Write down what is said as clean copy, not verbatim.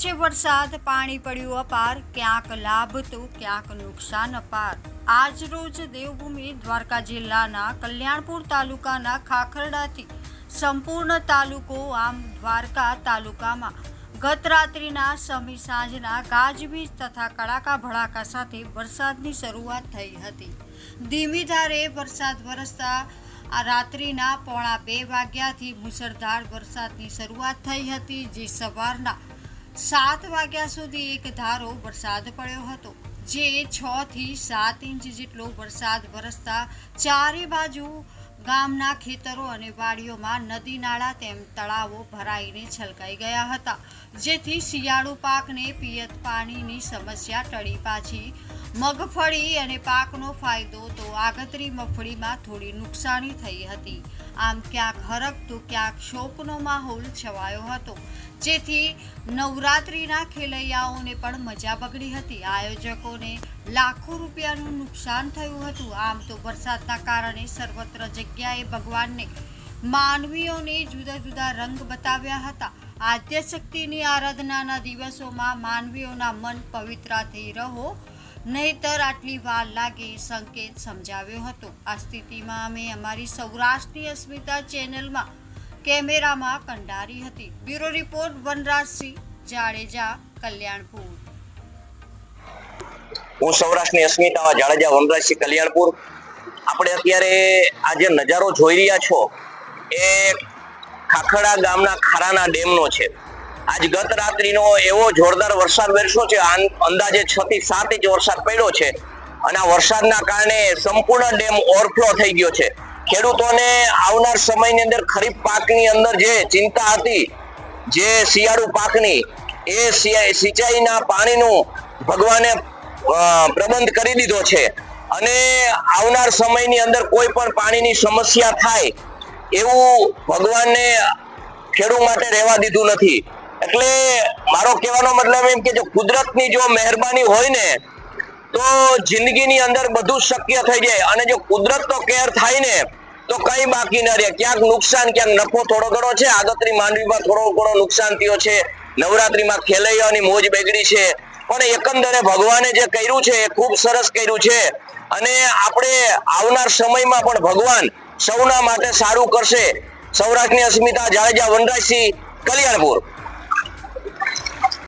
છે વરસાદ, પાણી પડ્યું અપાર, ક્યાંક લાભ તો ક્યાંક નુકસાન અપાર। આજ રોજ દેવભૂમિ દ્વારકા જિલ્લાના કલ્યાણપુર તાલુકાના ખાખરડાથી સંપૂર્ણ તાલુકો આમ દ્વારકા તાલુકામાં ગત રાત્રિના સમી સાંજના ગાજવીજ તથા કડાકા ભડાકા સાથે વરસાદની શરૂઆત થઈ હતી। ધીમી ધારે વરસાદ વરસતા આ રાત્રિના 1:30 વાગ્યાથી મુસળધાર વરસાદની શરૂઆત થઈ હતી, જે સવારના 7 વાગ્યા સુધી એક ધારો વરસાદ પડ્યો હતો, જે 6 થી 7 ઇંચ જેટલો વરસાદ વરસતા ચારે બાજુ ગામના ખેતરો અને વાડીઓમાં નદી નાળા તેમ તળાવો ભરાઈને છલકાઈ ગયા હતા, જેથી શિયાળુ પાકને પિયત પાણીની સમસ્યા ટળી પાછી। મગફળી અને પાકનો ફાયદો તો આગતરી મગફળીમાં થોડી નુકસાની થઈ હતી। આમ ક્યાંક હરખ તો ક્યાંક શોકનો માહોલ છવાયો હતો, જેથી નવરાત્રિના ખેલૈયાઓને પણ મજા બગડી હતી। આયોજકોને લાખો રૂપિયાનું નુકસાન થયું હતું। આમ તો વરસાદના કારણે સર્વત્ર જગ્યાએ ભગવાનને માનવીઓને જુદા જુદા રંગ બતાવ્યા હતા। આદ્યશક્તિની આરાધનાના દિવસોમાં માનવીઓના મન પવિત્ર થઈ રહો, નહીતર આટલી વાર લાગે સંકેત સમજાવ્યો હતો। આ સ્થિતિમાં અમે અમારી સૌરાષ્ટ્રની અસ્મિતા ચેનલમાં કેમેરામાં કંડારી હતી। Bureau report Vanrajsinh Jadeja, Kalyanpur. હું સૌરાષ્ટ્રની અસ્મિતા જાડેજા, વનરાજસિંહ, કલ્યાણપુર। આપણે અત્યારે આ જે નજારો જોઈ રહ્યા છો એ ખાખડા ગામના ખારાના ડેમનો છે। આજ ગત રાત્રિનો એવો જોરદાર વરસાદ વરસ્યો છે, અંદાજે 6 થી 7 ઇંચ વરસાદ પડ્યો છે અને આ વરસાદના કારણે સંપૂર્ણ ડેમ ઓવરફ્લો થઈ ગયો છે। ખેડૂતોને આવનાર સમયની અંદર ખરીફ પાકની અંદર જે ચિંતા હતી, જે શિયાળુ પાકની, એ સિંચાઈના પાણીનું ભગવાને પ્રબંધ કરી દીધો છે અને આવનાર સમયની અંદર કોઈ પણ પાણીની સમસ્યા થાય એવું ભગવાનને ખેડૂત માટે રહેવા દીધું નથી। એટલે મારો કહેવાનો મતલબ એમ કે જો કુદરતની જો મહેરબાની હોય ને તો જિંદગીની અંદર બધું શક્ય થઈ જાય, અને જો કુદરતનો કેર થાય ને તો કઈ બાકી ન રહે। ક્યાંક નુકસાન, ક્યાંક નફો થોડો ઘણો છે, આગતરી માંડવીમાં થોડો ઘણો નુકસાન થયો છે, નવરાત્રીમાં ખેલૈયાની મોજ બગડી છે, પણ એકંદરે ભગવાને જે કર્યું છે એ ખૂબ સરસ કર્યું છે અને આપણે આવનાર સમયમાં પણ ભગવાન સૌના માટે સારું કરશે। સૌરાષ્ટ્રની અસ્મિતા જાડેજા, વનરાજસિંહ, કલ્યાણપુર।